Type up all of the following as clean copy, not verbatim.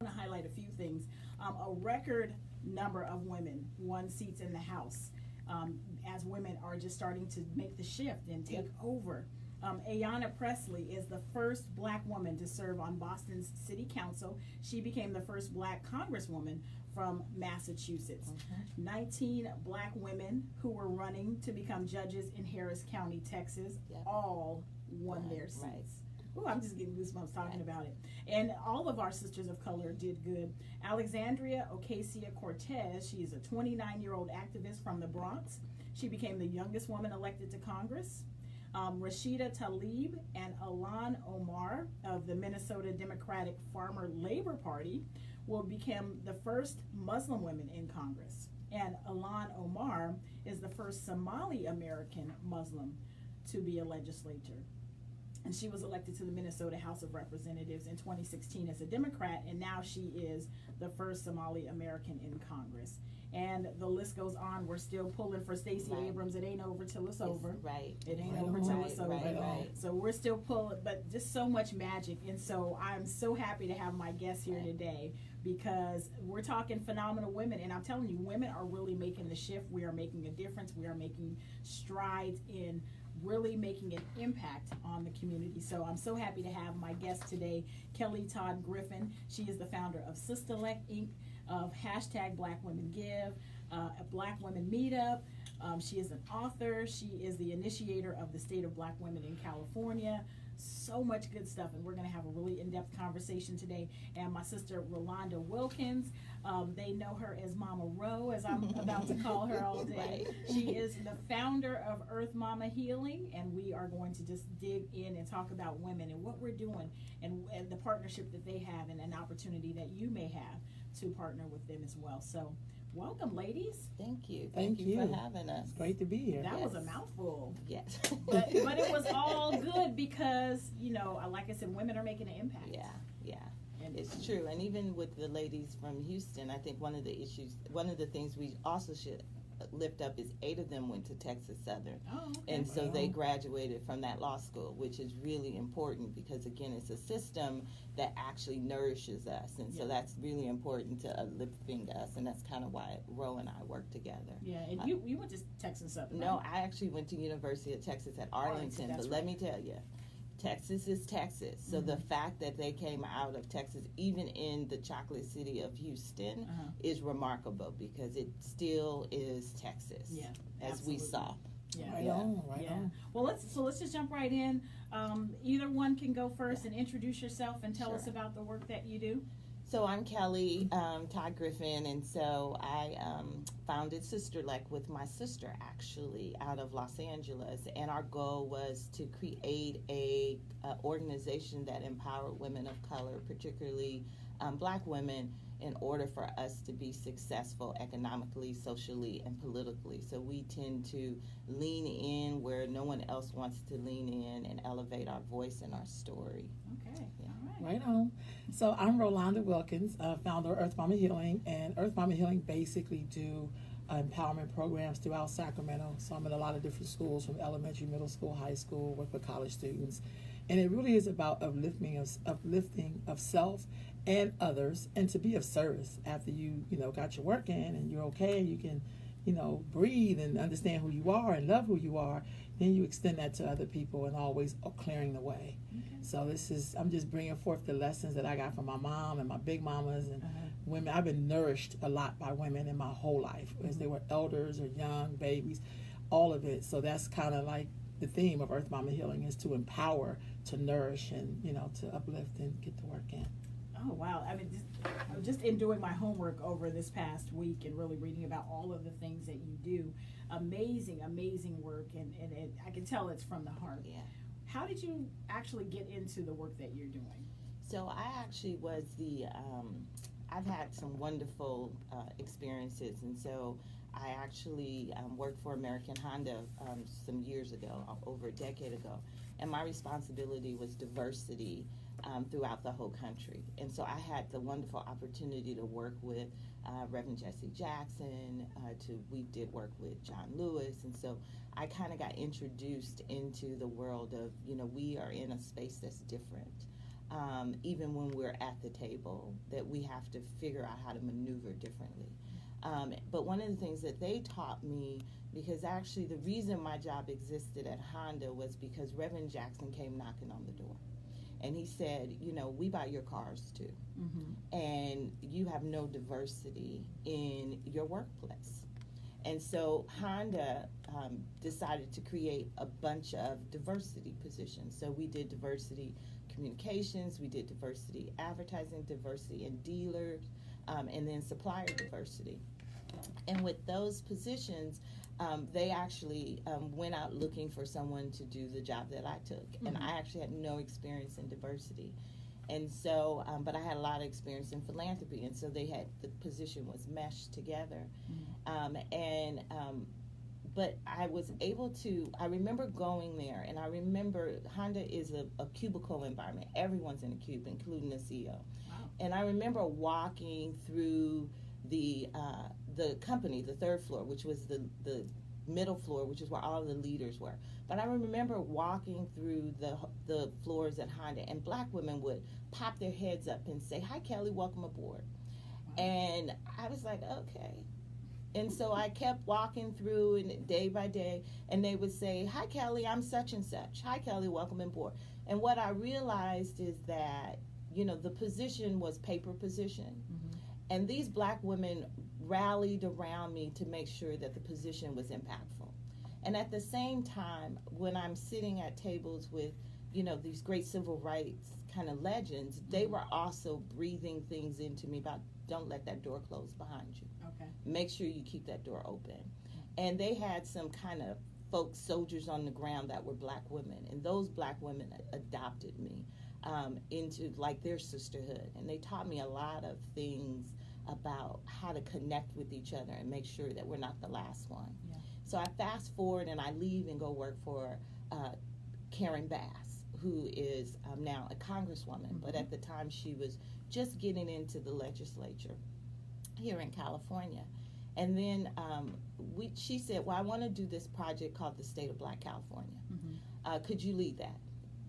to highlight a few things. A record number of women won seats in the House as women are just starting to make the shift and take over. Ayanna Pressley is the first black woman to serve on Boston's city council. She became the first black congresswoman from Massachusetts. 19 black women who were running to become judges in Harris County, Texas, all won their seats. Ooh, I'm just getting goosebumps talking about it. And all of our sisters of color did good. Alexandria Ocasio-Cortez, she is a 29-year-old activist from the Bronx. She became the youngest woman elected to Congress. Rashida Tlaib and Ilhan Omar of the Minnesota Democratic Farmer Labor Party will become the first Muslim women in Congress. And Ilhan Omar is the first Somali American Muslim to be a legislator. And she was elected to the Minnesota House of Representatives in 2016 as a Democrat, and now she is the first Somali American in Congress. And the list goes on. We're still pulling for Stacey Abrams. It ain't over till it's over. It ain't over till it's over. So we're still pulling, but just so much magic. And so I'm so happy to have my guest here today, because we're talking phenomenal women. And I'm telling you, women are really making the shift. We are making a difference. We are making strides in really making an impact on the community. So I'm so happy to have my guest today, Kellie Todd Griffin. She is the founder of Sistallect, Inc., of hashtag Black Women Give, a Black Women Meetup. She is an author. She is the initiator of the State of Black Women in California. So much good stuff, and we're going to have a really in-depth conversation today. And my sister RoLanda Wilkins, they know her as Mama Ro, as I'm about to call her all day. She is the founder of Earth Mama Healing, and we are going to just dig in and talk about women and what we're doing, and the partnership that they have, and an opportunity that you may have to partner with them as well. So welcome, ladies. Thank you. Thank you for having us. It's great to be here. That was a mouthful. Yes. but it was all good because, like I said, women are making an impact. Yeah. And it's true. And even with the ladies from Houston, I think one of the things we also should lift up is 8 of them went to Texas Southern. Oh, okay. And so they graduated from that law school, which is really important because, again, it's a system that actually nourishes us. And so that's really important to uplifting us. And that's kind of why Ro and I work together. Yeah, and you went to Texas Southern, No, right? I actually went to University of Texas at Arlington. But let me tell you, Texas is Texas. So the fact that they came out of Texas, even in the chocolate city of Houston, is remarkable because it still is Texas, as we saw. Yeah. Right on. Well, let's just jump right in. Either one can go first and introduce yourself and tell us about the work that you do. So I'm Kellie Todd Griffin, and so I founded Sistallect with my sister, actually, out of Los Angeles, and our goal was to create a organization that empowered women of color, particularly Black women, in order for us to be successful economically, socially, and politically. So we tend to lean in where no one else wants to lean in and elevate our voice and our story. Okay, all right on. So I'm RoLanda Wilkins, founder of Earth Mama Healing, and Earth Mama Healing basically do empowerment programs throughout Sacramento. So I'm in a lot of different schools, from elementary, middle school, high school, work with college students. And it really is about uplifting of self and others, and to be of service after you got your work in and you're okay, you can breathe and understand who you are and love who you are, then you extend that to other people and always clearing the way. So I'm just bringing forth the lessons that I got from my mom and my big mamas and women. I've been nourished a lot by women in my whole life, as they were elders or young babies, all of it. So that's kind of like the theme of Earth Mama Healing, is to empower, to nourish, and to uplift and get the work in. Oh, wow. I mean, just in doing my homework over this past week and really reading about all of the things that you do, amazing work, and I can tell it's from the heart. Yeah. How did you actually get into the work that you're doing? So I actually was I've had some wonderful experiences, and so I actually worked for American Honda some years ago, over a decade ago, and my responsibility was diversity throughout the whole country. And so I had the wonderful opportunity to work with Reverend Jesse Jackson, we did work with John Lewis, and so I kind of got introduced into the world of, we are in a space that's different. even when we're at the table, that we have to figure out how to maneuver differently. But one of the things that they taught me, because actually the reason my job existed at Honda was because Reverend Jackson came knocking on the door. And he said, you know, we buy your cars too. Mm-hmm. And you have no diversity in your workplace. And so Honda decided to create a bunch of diversity positions. So we did diversity communications, we did diversity advertising, diversity in dealers, and then supplier diversity. And with those positions, they actually went out looking for someone to do the job that I took. Mm-hmm. And I actually had no experience in diversity. And so, but I had a lot of experience in philanthropy, and so the position was meshed together. Mm-hmm. But I was able to, I remember going there, and I remember Honda is a cubicle environment. Everyone's in a cube, including the CEO. Wow. And I remember walking through the company, the third floor, which was the middle floor, which is where all the leaders were. But I remember walking through the floors at Honda, and black women would pop their heads up and say, "Hi, Kellie, welcome aboard." Wow. And I was like, okay. And so I kept walking through, and day by day, and they would say, "Hi, Kellie, I'm such and such. Hi, Kellie, welcome aboard." And what I realized is that, you know, the position was paper position. Mm-hmm. And these black women rallied around me to make sure that the position was impactful. And at the same time, when I'm sitting at tables with, you know, these great civil rights kind of legends, mm-hmm. they were also breathing things into me about, don't let that door close behind you. Okay. Make sure you keep that door open. Mm-hmm. And they had some kind of folk soldiers on the ground that were black women. And those black women adopted me into like their sisterhood. And they taught me a lot of things about how to connect with each other and make sure that we're not the last one. Yeah. So I fast forward and I leave and go work for Karen Bass, who is now a congresswoman, mm-hmm. but at the time she was just getting into the legislature here in California. And then she said, well, I want to do this project called the State of Black California. Mm-hmm. Could you lead that?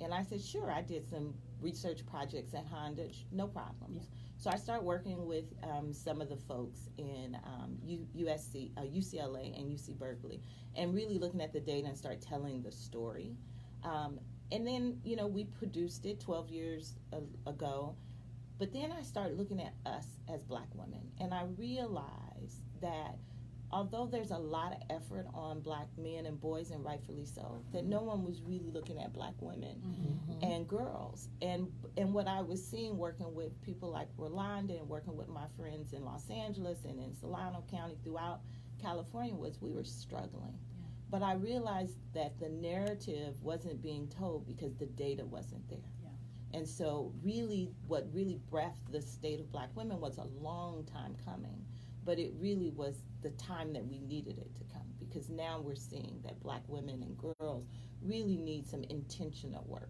And I said, sure. I did some research projects at Honda, no problems. Yeah. So I started working with some of the folks in UCLA and UC Berkeley, and really looking at the data and start telling the story. And then, you know, we produced it 12 years ago. But then I started looking at us as black women, and I realized that although there's a lot of effort on black men and boys, and rightfully so, that no one was really looking at black women mm-hmm. and girls. And what I was seeing working with people like RoLanda and working with my friends in Los Angeles and in Solano County throughout California was we were struggling. Yeah. But I realized that the narrative wasn't being told because the data wasn't there. Yeah. And so really what really breathed the state of black women was a long time coming. But it really was the time that we needed it to come, because now we're seeing that black women and girls really need some intentional work.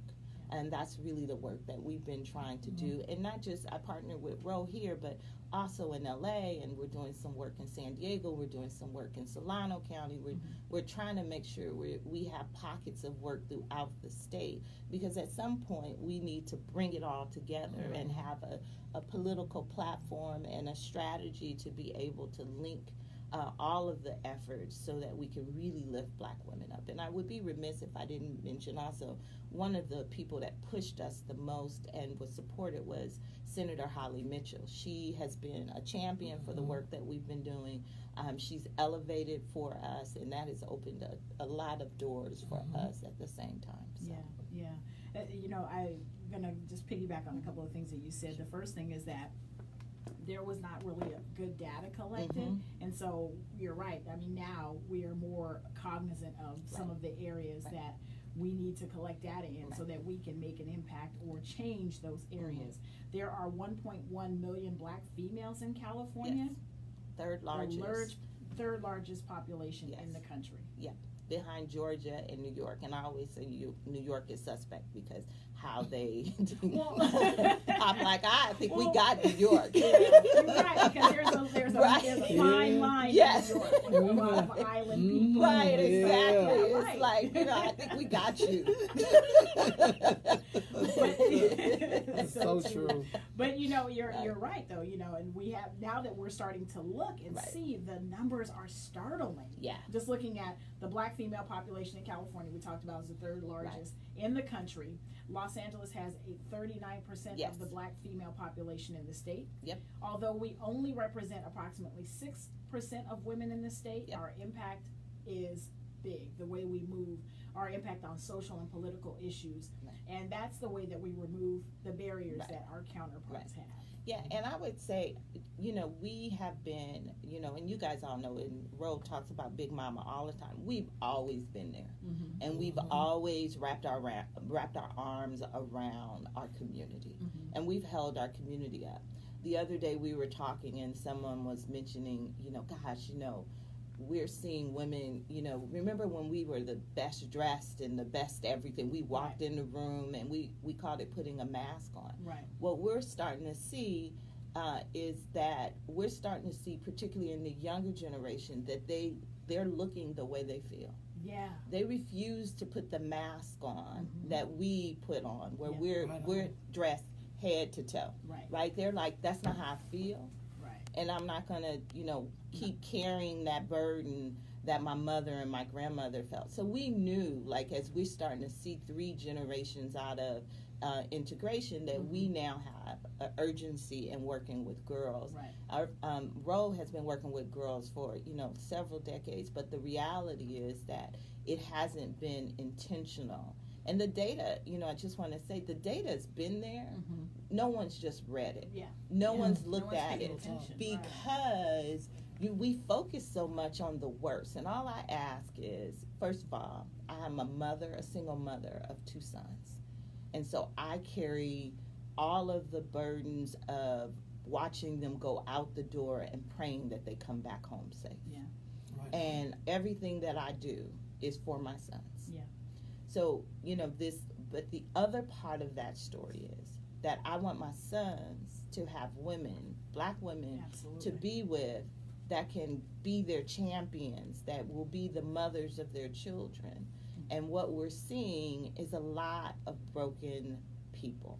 And that's really the work that we've been trying to do. And not just, I partner with Ro here, but also in LA, and we're doing some work in San Diego, we're doing some work in Solano County. We're trying to make sure we have pockets of work throughout the state, because at some point we need to bring it all together and have a political platform and a strategy to be able to link all of the efforts so that we can really lift black women up. And I would be remiss if I didn't mention also one of the people that pushed us the most and was supported was Senator Holly Mitchell. She has been a champion for the work that we've been doing. She's elevated for us, and that has opened a lot of doors for us at the same time. So. Yeah. You know, I'm going to just piggyback on a couple of things that you said. The first thing is that there was not really a good data collected, and so you're right. I mean, now we are more cognizant of some of the areas that we need to collect data in so that we can make an impact or change those areas. There are 1.1 million black females in California. Yes. Third largest population in the country. Yeah. Behind Georgia and New York, and I always say New York is suspect because how they I'm like, I think we got New York. You're right, because there's there's a fine line Yes. in New York with a lot of island people. Right, Yeah. exactly. It's Right. like, I think we got you. That's so true. But you're right though, and we have, now that we're starting to look and Right. see, the numbers are startling. Yeah. Just looking at the black female population in California, we talked about, is the third largest in the country. Los Angeles has a 39% Yes. of the black female population in the state. Yep. Although we only represent approximately 6% of women in the state, Yep. our impact is big. The way we move, our impact on social and political issues, Right. and that's the way that we remove the barriers Right. that our counterparts have. Yeah, and I would say, we have been, and you guys all know, and Ro talks about Big Mama all the time. We've always been there, Mm-hmm. and we've always wrapped our arms around our community, Mm-hmm. and we've held our community up. The other day we were talking, and someone was mentioning, gosh, we're seeing women, remember when we were the best dressed and the best everything? We walked in the room and we called it putting a mask on. Right. What we're starting to see is that we're starting to see, particularly in the younger generation, that they're looking the way they feel. Yeah. They refuse to put the mask on that we put on, where Yeah. we're dressed head to toe. Right. Right? They're like, that's not how I feel. Right. And I'm not going to, keep carrying that burden that my mother and my grandmother felt. So we knew, like, as we're starting to see 3 generations out of integration, that we now have an urgency in working with girls. Right. Our Ro has been working with girls for, several decades, but the reality is that it hasn't been intentional. And the data, I just want to say, the data has been there. Mm-hmm. No one's just read it. Yeah. No one's looked No one's at paying it attention. because we focus so much on the worst. And all I ask is, first of all, I'm a single mother of 2 sons. And so I carry all of the burdens of watching them go out the door and praying that they come back home safe. Yeah. Right. And everything that I do is for my sons. Yeah. So, but the other part of that story is that I want my sons to have women, black women, Absolutely. to be with, that can be their champions, that will be the mothers of their children. And what we're seeing is a lot of broken people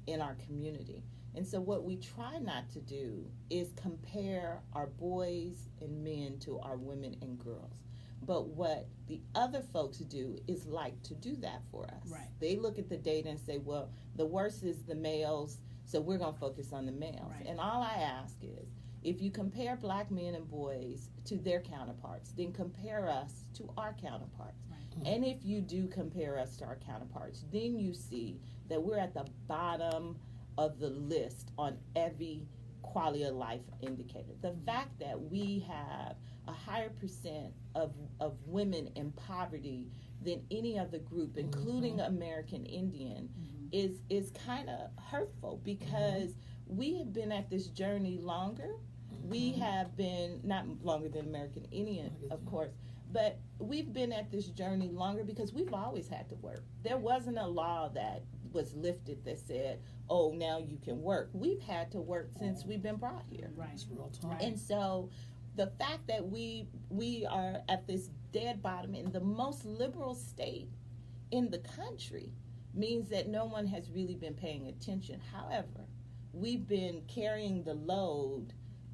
in our community. And so what we try not to do is compare our boys and men to our women and girls. But what the other folks do is like to do that for us. Right. They look at the data and say, well, the worst is the males, so we're going to focus on the males. Right. And all I ask is, if you compare black men and boys to their counterparts, then compare us to our counterparts. Right. And if you do compare us to our counterparts, then you see that we're at the bottom of the list on every quality of life indicator. The fact that we have a higher percent of women in poverty than any other group, including American Indian, is kind of hurtful, because we have been at this journey longer. We have been, not longer than American Indian, of course, but we've been at this journey longer because we've always had to work. There wasn't a law that was lifted that said, oh, now you can work. We've had to work since we've been brought here. Right. It's real talk. Right. And so the fact that we are at this dead bottom in the most liberal state in the country means that no one has really been paying attention. However, we've been carrying the load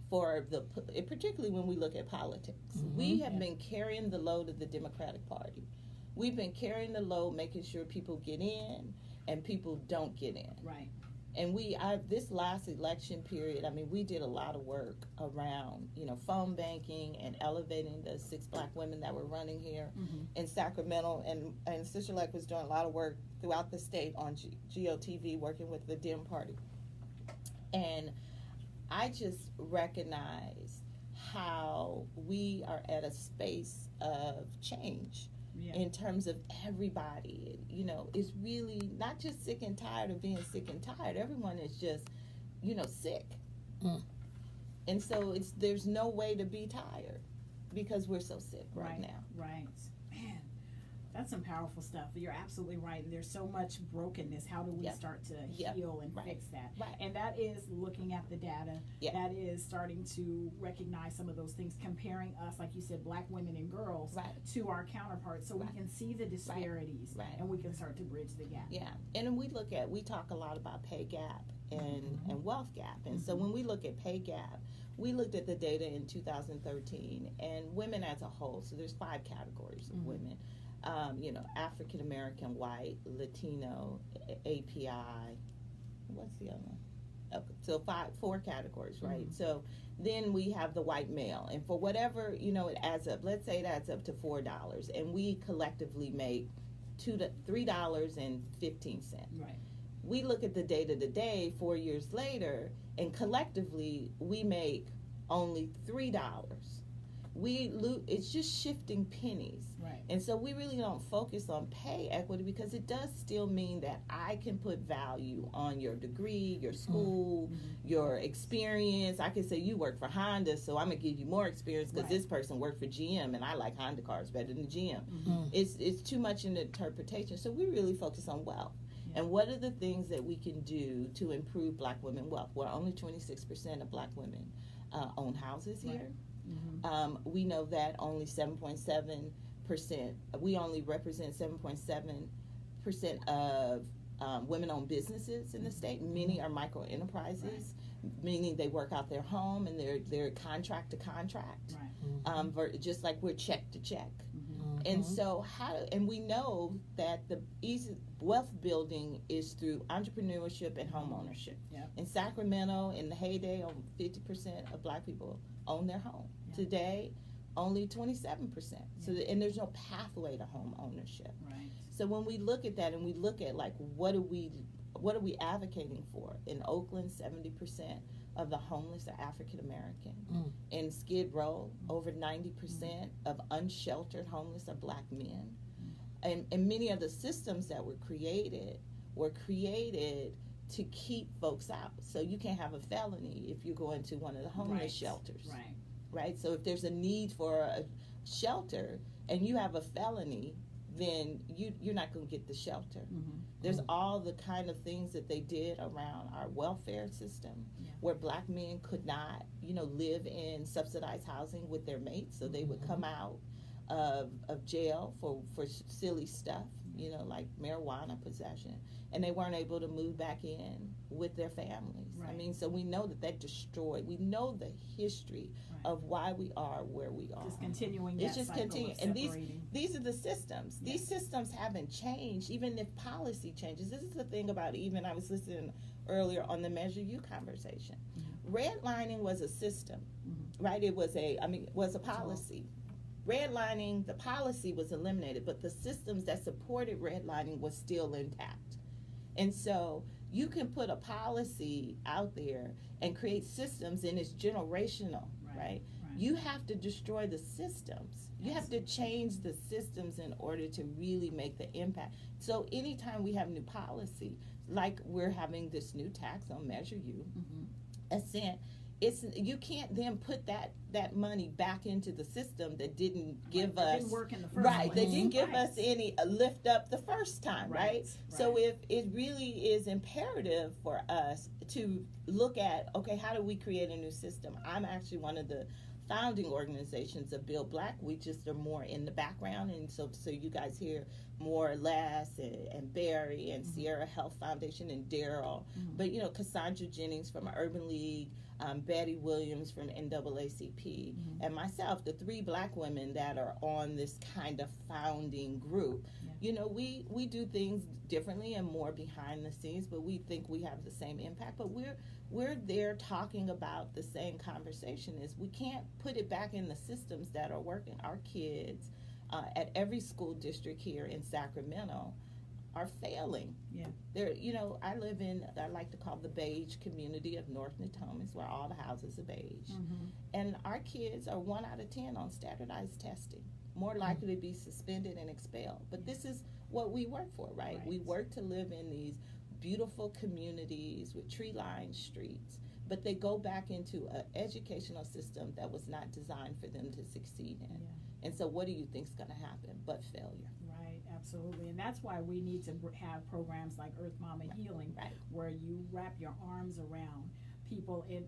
for particularly when we look at politics. We have been carrying the load of the Democratic Party. We've been carrying the load, making sure people get in and people don't get in. Right. And this last election period, we did a lot of work around, phone banking and elevating the 6 black women that were running here in Sacramento. And Sistallect was doing a lot of work throughout the state on GOTV, working with the Dem Party. And I just recognize how we are at a space of change. Yeah. In terms of everybody, is really not just sick and tired of being sick and tired. Everyone is just, sick. And so there's no way to be tired because we're so sick right now. Right. Man, That's some powerful stuff. You're absolutely right. And there's so much brokenness. How do we Yep. start to Yep. heal and Right. fix that? Right. And that is looking at the data. Yep. That is starting to recognize some of those things, comparing us, like you said, black women and girls, Right. to our counterparts, so Right. we can see the disparities, Right. and we can start to bridge the gap. Yeah, and then we talk a lot about pay gap and wealth gap. And so when we look at pay gap, we looked at the data in 2013, and women as a whole, so there's 5 categories of women. African American, white, Latino, API. What's the other one? Okay, so 4 categories, right? So then we have the white male, and for whatever it adds up. Let's say it adds up to $4, and we collectively make $3.15. Right. We look at the data today, 4 years later, and collectively we make only $3. It's just shifting pennies. Right. And so we really don't focus on pay equity, because it does still mean that I can put value on your degree, your school, your experience. I can say you work for Honda, so I'm going to give you more experience because this person worked for GM, and I like Honda cars better than GM. It's too much in the interpretation. So we really focus on wealth. And what are the things that we can do to improve black women wealth? Well, only 26% of black women own houses here. We know that only 7.7%, we only represent 7.7% of women-owned businesses in the state. Many are micro enterprises, meaning they work out their home and they're contract to contract, just like we're check to check. And so and we know that the easy wealth building is through entrepreneurship and home ownership. In Sacramento, in the heyday, 50% of black people own their home. Today, only 27%. So and there's no pathway to home ownership. So when we look at that and we look at what are we advocating for? In Oakland, 70% of the homeless are African American. In Skid Row, over 90% of unsheltered homeless are black men. And many of the systems that were created to keep folks out. So you can't have a felony if you go into one of the homeless shelters. Right? So if there's a need for a shelter and you have a felony, then you're not going to get the shelter. There's all the kind of things that they did around our welfare system, where black men could not, live in subsidized housing with their mates, so they would come out of jail for silly stuff, like marijuana possession, and they weren't able to move back in with their families. I mean, so we know that destroyed. We know the history of why we are where we are. Just continuing It's that just cycle continuing. of And separating. these are the systems. These systems haven't changed, even if policy changes. This is the thing about even, I was listening earlier on the Measure U conversation. Redlining was a system, right? It was a policy. Redlining, the policy was eliminated, but the systems that supported redlining was still intact. And so you can put a policy out there and create systems, and it's generational, right? You have to destroy the systems. You have to change the systems in order to really make the impact. So anytime we have new policy, like we're having this new tax on Measure U, you can't then put that money back into the system that didn't give us didn't work in the first place. They didn't give us any lift up the first time, right? So if it really is imperative for us to look at, okay, how do we create a new system? I'm actually one of the founding organizations of Build Black. We just are more in the background, and so you guys hear more Les and Barry and Sierra Health Foundation and Daryl, but Cassandra Jennings from Urban League, Betty Williams from NAACP, and myself, the 3 black women that are on this kind of founding group. We do things differently and more behind the scenes, but we think we have the same impact. But we're there talking about the same conversation. Is we can't put it back in the systems that are working. Our kids at every school district here in Sacramento are failing. I live in, I like to call the beige community of North Natomas, where all the houses are beige. And our kids are 1 out of 10 on standardized testing, more likely to be suspended and expelled. But this is what we work for, right? We work to live in these beautiful communities with tree-lined streets, but they go back into an educational system that was not designed for them to succeed in. And so what do you think is going to happen but failure? Right, Absolutely, and that's why we need to have programs like Earth Mama Healing, Right. where you wrap your arms around people in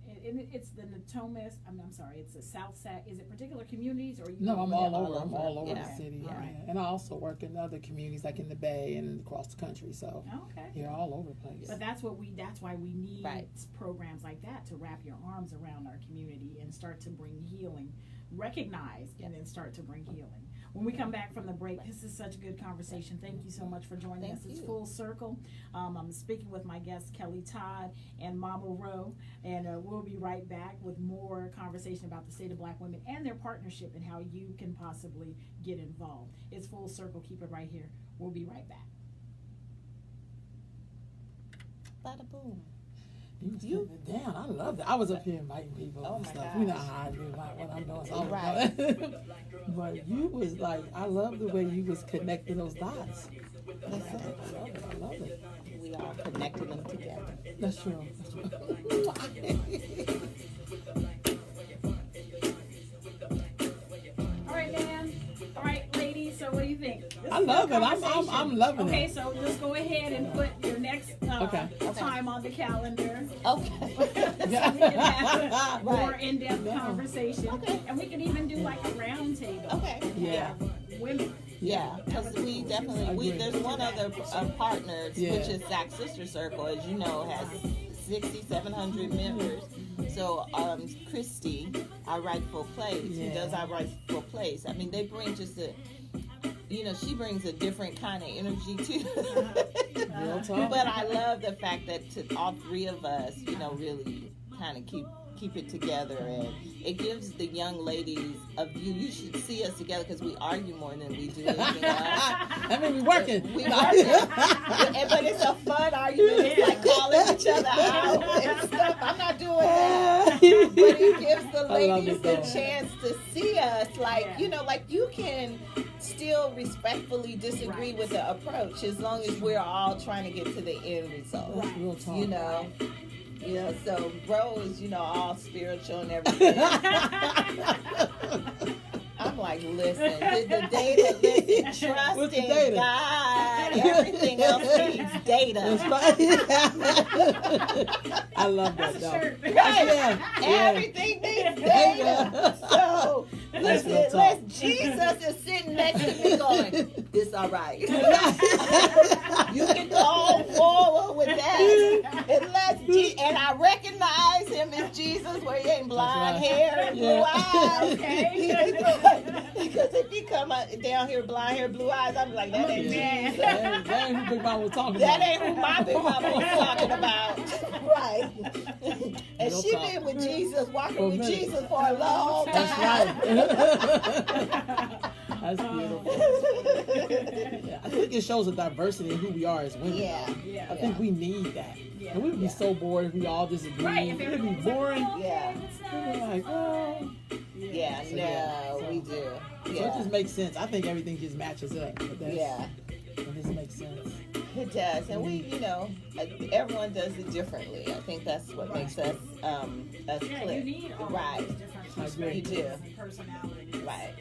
it's the Natomas. I'm sorry, it's the South Side. Is it particular communities or you? No, I'm all over. I'm all over Yeah. the city, All right. and I also work in other communities like in the Bay and across the country. So Okay. you're all over the place. But that's why we need Right. programs like that to wrap your arms around our community and start to bring healing, recognize, and then start to bring healing. When we come back from the break, this is such a good conversation. Thank you so much for joining us. It's Full Circle. I'm speaking with my guests, Kellie, Todd, and Mama Ro, and we'll be right back with more conversation about the state of Black women and their partnership and how you can possibly get involved. It's Full Circle. Keep it right here. We'll be right back. Bada boom. You it down. I love that. I was up here inviting people Oh and my stuff. gosh. You know how I do what I'm doing. So Right. But you was like, I love the way you was connecting those dots. Listen, I love it. we are connecting them together. That's true. All right, man. All right, ladies. So what do you think? This I is a love it. conversation. I'm loving Okay, it. so just go ahead and put your next Okay. time on the calendar. Okay. So we can have a more Right. in-depth Yeah. conversation. Okay. And we can even do like a round table. Okay. And Yeah. have women. Yeah, because we definitely, Agree. there's one other partner, Yeah. which is Sac Sister Circle, as you know, has 700 members. So Christy, our rightful place, who Yeah. does our rightful place, I mean, they bring just she brings a different kind of energy too. Real talk. But I love the fact that all three of us, really kind of keep it together, and it gives the young ladies a view. You should see us together because we argue more than we do anything else. I mean, we working. We working, but it's a fun argument. It's like calling each other out and stuff. I'm not doing that, but it gives the ladies the chance to see us, like you can still respectfully disagree with the approach as long as we're all trying to get to the end result. That's real talk. So bro is, all spiritual and everything. I'm like, listen, the data, listen, trust What's the in data? God. Everything else needs data. That's right. I love that, though. Shirt. Right. Yeah. Everything needs data. So, That's real listen, talk. Jesus is sitting next to me going, this all right. You can go forward with that. And I recognize him as Jesus where he ain't blonde right. hair and blue Yeah. eyes. Okay. Because if he come down here blonde hair, blue eyes, I'm like, that ain't Yeah. Jesus. That ain't who Big Mama was talking That about. ain't who my big mama was talking about. Right. And Real she talk. been with Jesus, walking For a with minute. Jesus for a long time. That's right. That's beautiful. Yeah, I think it shows a diversity in who we are as women. Yeah. Yeah. I think we need that. Yeah. And we would be so bored if we all disagree. Right, if It would be everyone's boring. like, Yeah. it's We'd be nice. like, oh. Yeah, So, no, we do. So it Yeah. just makes sense. I think everything just matches up. But that's, Yeah, It just makes sense. it does. And we, everyone does it differently. I think that's what makes us Yeah, click. you need all Right. those different I agree. You do. perspectives and personalities. Right.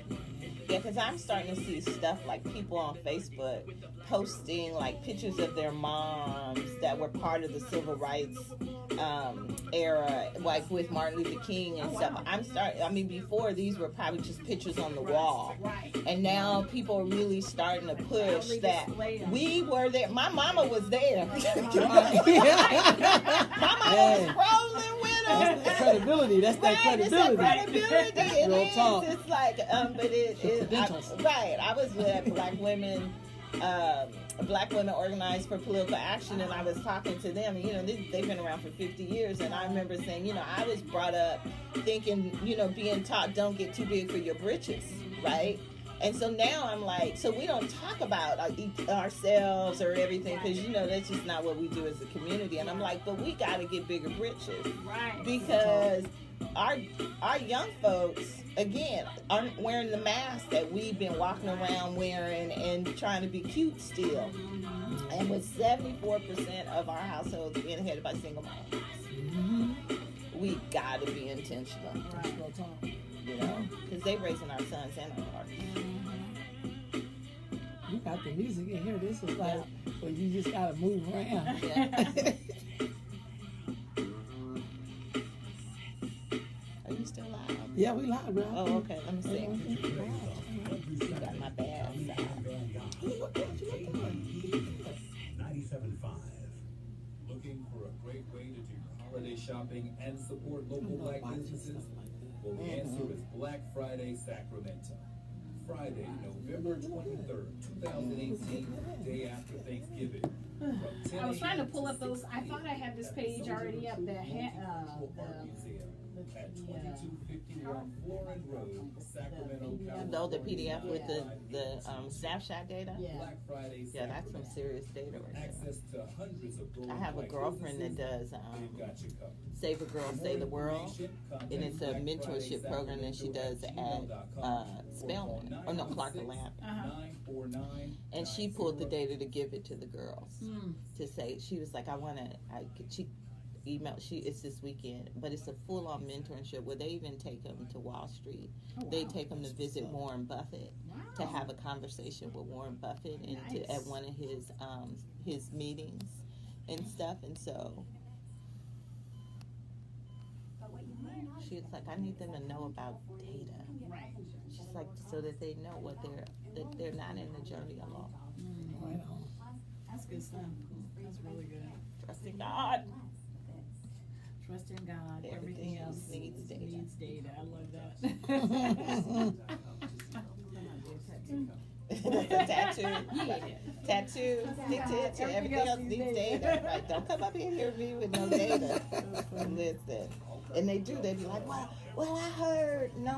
Yeah, because I'm starting to see stuff like people on Facebook posting like pictures of their moms that were part of the civil rights era, like with Martin Luther King and stuff. Before these were probably just pictures on the wall. Right. And now people are really starting to push Proudly that display them. we were there. My mama was there. My Yeah. mama was rolling with us. That's the credibility. That's that Right, it's credibility. that credibility. It Real is. talk. It's like, but it The is. credentials. Right. I was with Black women organized for political action, and I was talking to them. And, they've been around for 50 years, and I remember saying, I was brought up thinking, being taught don't get too big for your britches, right? And so now I'm like, so we don't talk about ourselves or everything because, that's just not what we do as a community. And I'm like, but we got to get bigger britches Right. because our young folks, again, aren't wearing the mask that we've been walking around wearing and trying to be cute still. And with 74% of our households being headed by single moms, we got to be intentional, Right. Real talk. because they're raising our sons and our daughters. you got the music in here. This is like, well, you just gotta move around. Yeah. Are you still live? Yeah, we live, bro. Oh, okay. Let me see. You got my bad side. 97.5. Looking for a great way to do holiday shopping and support local black businesses? Well, the answer is Black Friday Sacramento. Friday, November 23rd, 2018, day after Thanksgiving. I was trying to pull up those. I thought I had this page already up. At 2251 Florin Road, Sacramento, California. No, the PDF with the snapshot data. Yeah. Black Friday Yeah, that's some Sacramento. serious data right there. Access to hundreds of I have a girlfriend that does They've got you covered. Save a Girl, Save the World, and it's a mentorship program that she does at Spelman, or no, Clark and Lamp. And she pulled the data to give it to the girls to say, she was like, she emailed, it's this weekend, but it's a full-on mentorship where they even take them to Wall Street. Oh, wow. They take them to visit Warren Buffett, to have a conversation with Warren Buffett, and Nice. at one of his meetings and stuff. And so she was like, I need them to know about data. Right. She's like, so that they know that they're not in the journey alone. Right on. That's good stuff. That's really good. Trusting God. Trust in God. Everything Everything else needs data. Needs data. I love that. That's a tattoo. Tattoo. Stick to it. Everything else needs data. Right? Don't come up here and hear me with no data. Listen. And they do. They be like, well, I heard. No.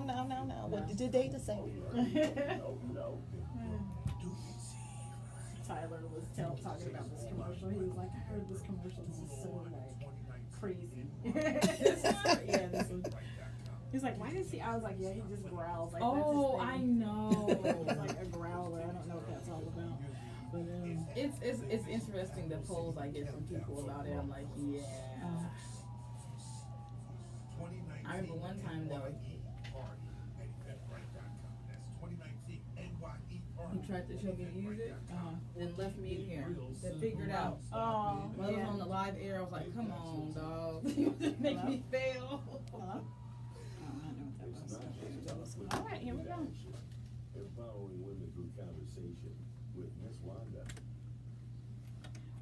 What did the data say? Tyler was talking about this commercial. He was like, I heard this commercial. This is so like crazy. He's like, why does he? I was like, yeah, he just growls. Like, Oh, that's I his thing. know. He's like a growler. I don't know what that's all about. But It's interesting the polls I get from people about it. I'm like, yeah. I remember one time though, he tried to show me to use it, then left me in here. Then figured out. oh, When I was yeah. on the live air, I was like, come on, dog. You just make me fail. Hello? I don't know what that was. All right, here we go. Empowering women through conversation with Miss Wanda.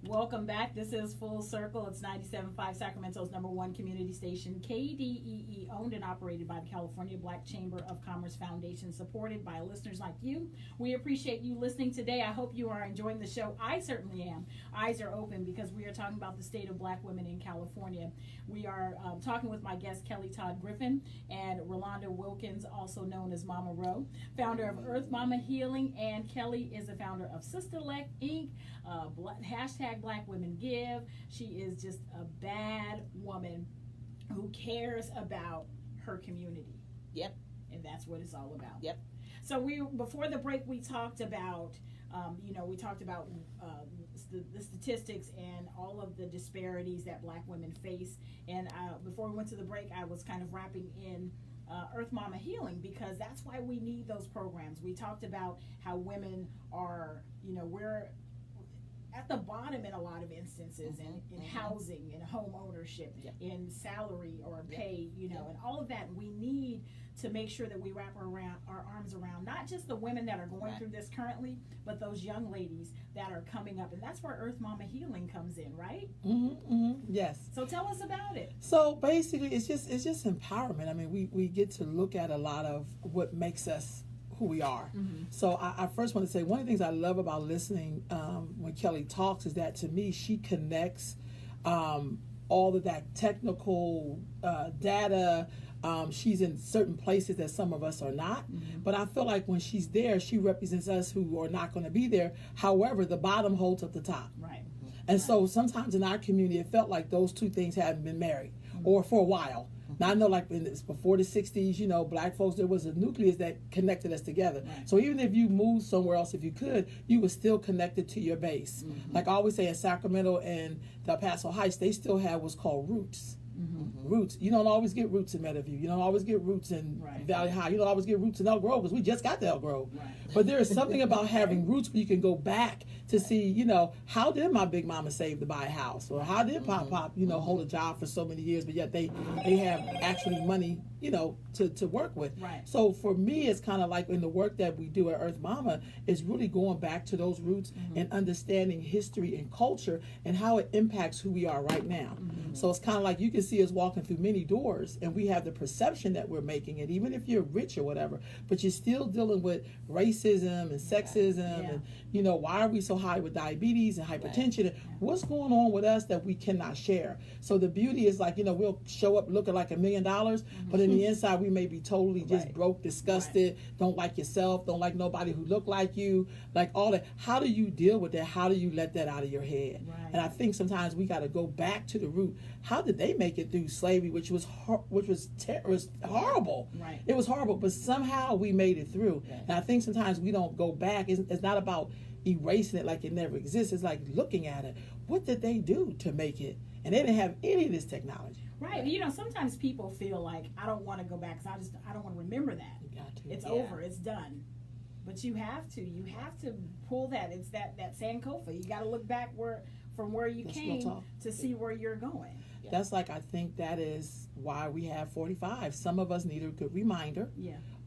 Welcome back. This is Full Circle. It's 97.5 Sacramento's #1 community station, KDEE, owned and operated by the California Black Chamber of Commerce Foundation, supported by listeners like you. We appreciate you listening today. I hope you are enjoying the show. I certainly am. Eyes are open because we are talking about the state of black women in California. We are talking with my guest, Kellie Todd Griffin, and RoLanda Wilkins, also known as Mama Ro, founder of Earth Mama Healing, and Kellie is the founder of Sistallect, Inc., hashtag Black Women Give. She is just a bad woman who cares about her community. Yep. And that's what it's all about. Yep. So before the break, we talked about, the statistics and all of the disparities that black women face. And before we went to the break, I was kind of wrapping in Earth Mama Healing, because that's why we need those programs. We talked about how women are, we're at the bottom in a lot of instances, in housing, in home ownership, in salary or pay, and all of that. We need to make sure that we wrap our arms around not just the women that are going through this currently, but those young ladies that are coming up. And that's where Earth Mama Healing comes in, right? Yes. So tell us about it. So basically, it's just empowerment. I mean, we get to look at a lot of what makes us who we are. So I first want to say, one of the things I love about listening when Kellie talks is that, to me, she connects all of that technical data. She's in certain places that some of us are not, but I feel like when she's there, she represents us who are not going to be there. However, the bottom holds up the top. Right. And so sometimes in our community, it felt like those two things hadn't been married, or for a while. Now, I know, like, before the 60s, black folks, there was a nucleus that connected us together. Right. So even if you moved somewhere else, if you could, you were still connected to your base. Like I always say, in Sacramento and the El Paso Heights, they still have what's called roots. roots. You don't always get roots in Meadowview. You don't always get roots in Valley High. You don't always get roots in Elk Grove, because we just got to Elk Grove. Right. But there is something about having roots where you can go back to see, you know, how did my big mama save to buy a house? Or how did Pop, you know, hold a job for so many years, but yet they have actually money, you know, to work with. Right. So for me, it's kind of like in the work that we do at Earth Mama, is really going back to those roots and understanding history and culture and how it impacts who we are right now. So it's kind of like you can see us walking through many doors, and we have the perception that we're making it, even if you're rich or whatever, but you're still dealing with racism and sexism and, you know, why are we so high with diabetes and hypertension? And what's going on with us that we cannot share? So the beauty is, like, you know, we'll show up looking like $1 million, but in the inside we may be totally just broke, disgusted, don't like yourself, don't like nobody who look like you, like all that. How do you deal with that? How do you let that out of your head? Right. And I think sometimes we got to go back to the root. How did they make it through slavery, which was horrible? Right. It was horrible, but somehow we made it through. And I think sometimes we don't go back. It's not about erasing it like it never exists. It's like looking at it. What did they do to make it? And they didn't have any of this technology. Right. You know, sometimes people feel like, I don't want to go back because I don't want to remember that. You got to. It's over. It's done. But you have to pull that. It's that Sankofa. You got to look back from where you came to see where you're going. That's like, I think that is why we have 45. Some of us need a good reminder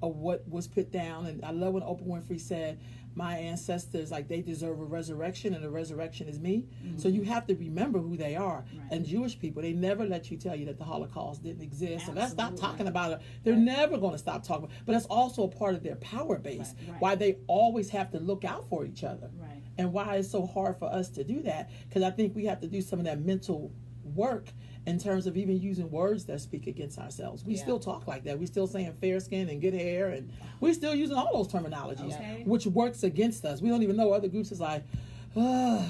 of what was put down. And I love when Oprah Winfrey said, my ancestors, like, they deserve a resurrection, and the resurrection is me. So you have to remember who they are. Right. And Jewish people, they never let you tell you that the Holocaust didn't exist. So let's stop talking about it. They're never going to stop talking. But that's also a part of their power base, why they always have to look out for each other. Right. And why it's so hard for us to do that. Because I think we have to do some of that mental work in terms of even using words that speak against ourselves. We still talk like that. We still saying fair skin and good hair, and we're still using all those terminologies, which works against us. We don't even know other groups is like,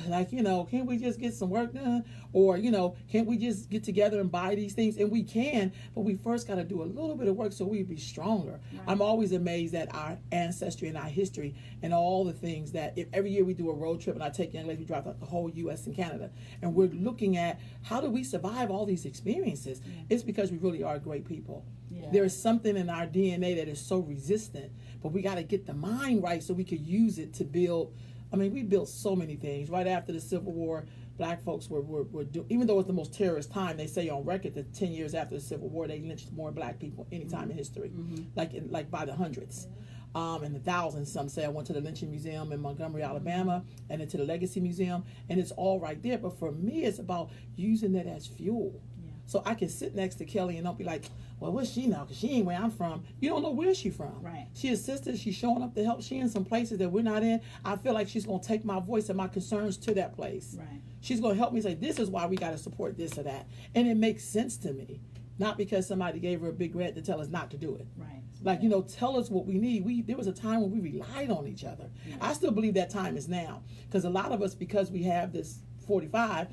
like, you know, can't we just get some work done? Or, you know, can't we just get together and buy these things? And we can, but we first got to do a little bit of work so we be stronger. Right. I'm always amazed at our ancestry and our history and all the things that, if every year we do a road trip and I take young ladies, we drive out the whole U.S. and Canada, and we're looking at how do we survive all these experiences. It's because we really are great people. There is something in our DNA that is so resistant, but we got to get the mind right so we could use it to build. I mean, we built so many things. Right after the Civil War, black folks were even though it's the most terrorist time, they say on record that 10 years after the Civil War, they lynched more black people any time in history, like by the hundreds. And the thousands. Some say. I went to the Lynching Museum in Montgomery, Alabama, and then to the Legacy Museum, and it's all right there. But for me, it's about using that as fuel. So I can sit next to Kellie and don't be like, well, what's she now? Because she ain't where I'm from. You don't know where she's from. Right. She a sister. She's showing up to help. She in some places that we're not in. I feel like she's going to take my voice and my concerns to that place. Right. She's going to help me say, this is why we got to support this or that. And it makes sense to me. Not because somebody gave her a big grant to tell us not to do it. Right. Like, you know, tell us what we need. There was a time when we relied on each other. I still believe that time is now. Because a lot of us, because we have this 45,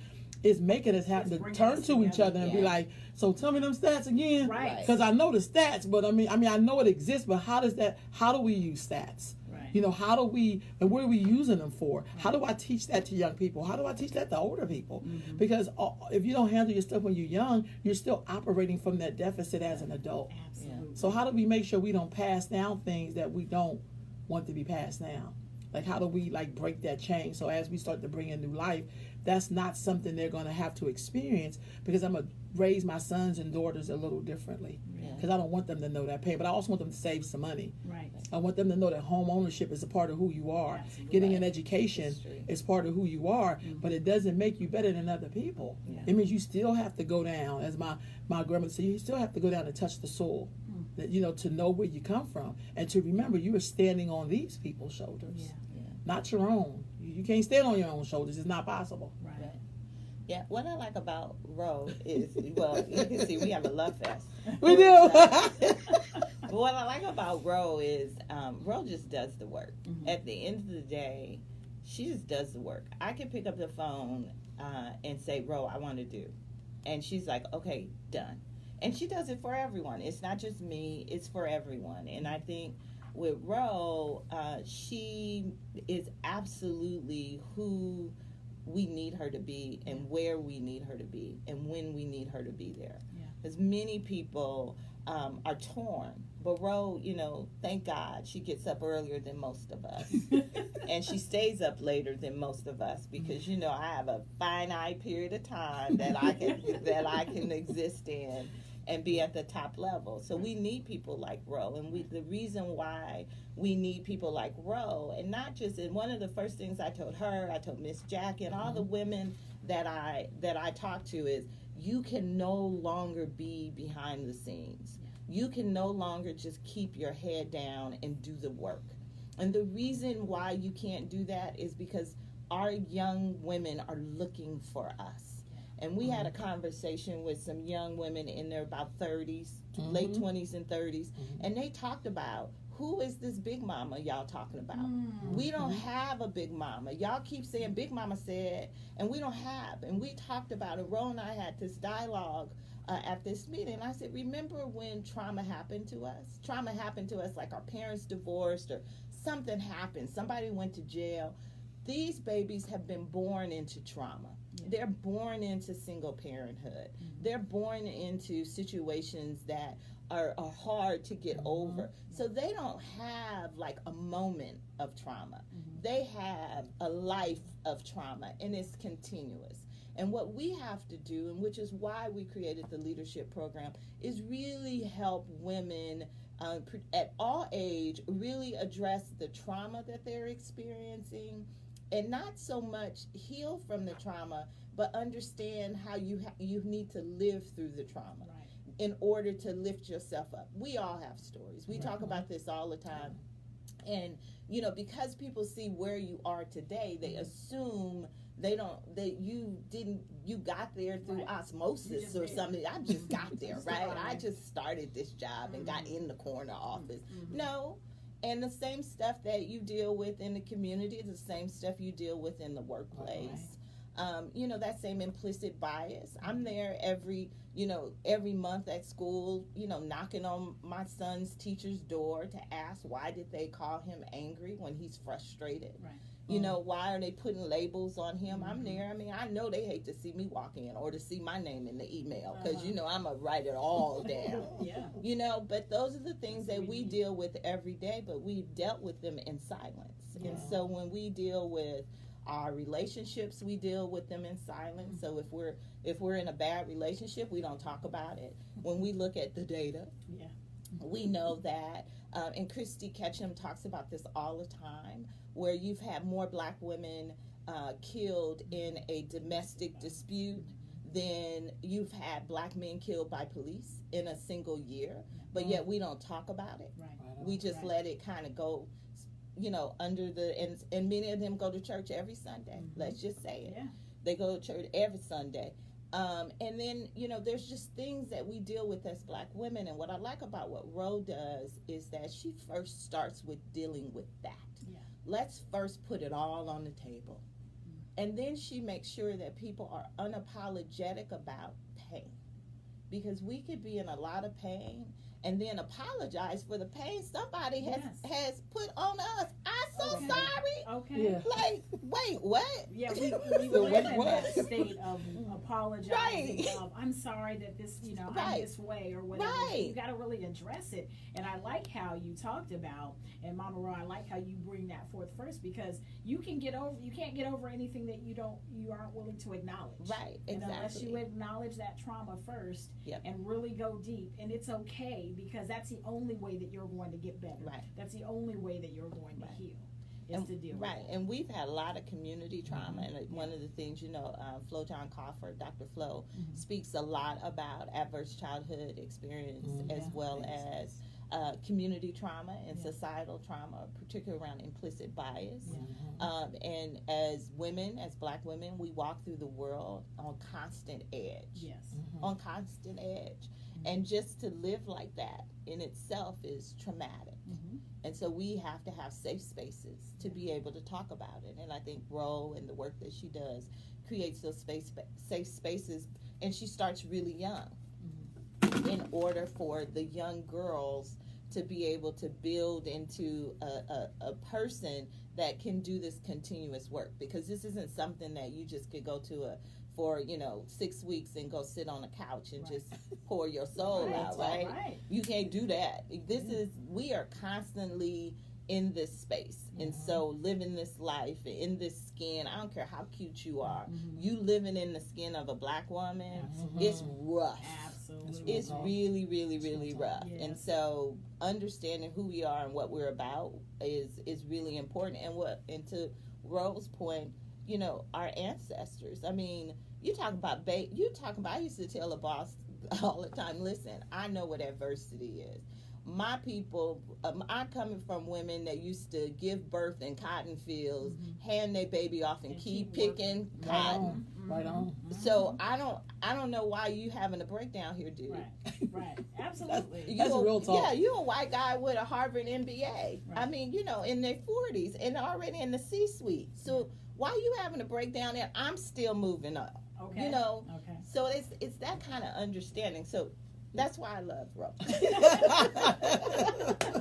is making us have to turn to each other and be like, so tell me them stats again. Right. Because I know the stats, but I mean, I know it exists, but how do we use stats? Right. You know, how do we, and what are we using them for? Right. How do I teach that to young people? How do I teach that to older people? Because if you don't handle your stuff when you're young, you're still operating from that deficit as an adult. Absolutely. So how do we make sure we don't pass down things that we don't want to be passed down? Like, how do we, like, break that chain? So as we start to bring in new life, that's not something they're going to have to experience, because I'm going to raise my sons and daughters a little differently. Because I don't want them to know that pain, but I also want them to save some money. Right. I want them to know that home ownership is a part of who you are. Absolutely. Getting an education is part of who you are, but it doesn't make you better than other people. It means you still have to go down, as my grandmother said, you still have to go down and touch the soil. You know, to know where you come from, and to remember you are standing on these people's shoulders, not your own. You can't stand on your own shoulders. It's not possible. Right. Yeah, what I like about Ro is, well, you can see we have a love fest. We do. But what I like about Ro is Ro just does the work. At the end of the day, she just does the work. I can pick up the phone and say, Ro, I want to do. And she's like, okay, done. And she does it for everyone. It's not just me, it's for everyone. And I think with Ro, she is absolutely who we need her to be, and where we need her to be, and when we need her to be there. because many people are torn. But Ro, thank God she gets up earlier than most of us. And she stays up later than most of us because, I have a finite period of time that I can exist in and be at the top level. So we need people like Ro. And the reason why we need people like Ro, and not just, and one of the first things I told her, I told Miss Jack and all the women that I talk to is, you can no longer be behind the scenes. You can no longer just keep your head down and do the work. And the reason why you can't do that is because our young women are looking for us. And we had a conversation with some young women in their about 30s, late 20s and 30s, and they talked about, who is this big mama y'all talking about? We don't have a big mama. Y'all keep saying big mama said, and we don't have. And we talked about it. Ro and I had this dialogue at this meeting. I said, remember when trauma happened to us? Trauma happened to us like our parents divorced or something happened. Somebody went to jail. These babies have been born into trauma. They're born into single parenthood. They're born into situations that are hard to get over. So they don't have like a moment of trauma. They have a life of trauma, and it's continuous. And what we have to do, and which is why we created the leadership program, is really help women at all age really address the trauma that they're experiencing, and not so much heal from the trauma, but understand how you need to live through the trauma in order to lift yourself up. We all have stories. We talk about this all the time. And, because people see where you are today, they assume you got there through osmosis or something. I just got there, right? I just started this job and got in the corner office. No. And the same stuff that you deal with in the community is the same stuff you deal with in the workplace. That same implicit bias. I'm there every month at school, knocking on my son's teacher's door to ask, why did they call him angry when he's frustrated? Why are they putting labels on him? I'm there. I mean, I know they hate to see me walk in or to see my name in the email because, I'm going to write it all down. But those are the things that we deal with every day, but we've dealt with them in silence. And so when we deal with our relationships, we deal with them in silence. So if we're in a bad relationship, we don't talk about it. When we look at the data, we know that, and Christy Ketchum talks about this all the time, where you've had more black women killed in a domestic dispute than you've had black men killed by police in a single year. But yet we don't talk about it. We just let it kind of go, under and many of them go to church every Sunday. Let's just say it. They go to church every Sunday. And then, there's just things that we deal with as black women. And what I like about what Ro does is that she first starts with dealing with that. Let's first put it all on the table. And then she makes sure that people are unapologetic about pain. Because we could be in a lot of pain and then apologize for the pain somebody has put on us. I'm so sorry. Like, wait, what? We live in that state of apologizing. Of, I'm sorry that this, I'm this way or whatever. You got to really address it. And I like how you talked about, and Mama Ro, I like how you bring that forth first, because you can't get over anything that you aren't willing to acknowledge. And unless you acknowledge that trauma first and really go deep, and it's okay, because that's the only way that you're going to get better. That's the only way that you're going to heal. Is to deal with it. And we've had a lot of community trauma, and one of the things, Flo John Coffer, Dr. Flo, speaks a lot about adverse childhood experience as well as community trauma and societal trauma, particularly around implicit bias. And as women, as black women, we walk through the world on constant edge. On constant edge. And just to live like that in itself is traumatic. And so we have to have safe spaces to be able to talk about it. And I think Ro and the work that she does creates those safe spaces. And she starts really young in order for the young girls to be able to build into a person that can do this continuous work. Because this isn't something that you just could go to a for 6 weeks and go sit on a couch and just pour your soul out, right? You can't do that. We are constantly in this space, and so living this life in this skin. I don't care how cute you are. You living in the skin of a black woman, it's rough. Absolutely, it's really, really, really rough. Yes. And so understanding who we are and what we're about is really important. And to Ro's point, our ancestors. I mean, you talk about. I used to tell a boss all the time, listen, I know what adversity is. My people, I'm coming from women that used to give birth in cotton fields, hand their baby off, and keep picking cotton. Right on. So I don't know why you having a breakdown here, dude. Right. Absolutely. That's real talk. Yeah, you a white guy with a Harvard MBA. I mean, in their 40s and already in the C-suite. So why you having a breakdown there? I'm still moving up. Okay. Okay. So it's that kind of understanding. So that's why I love Ro. I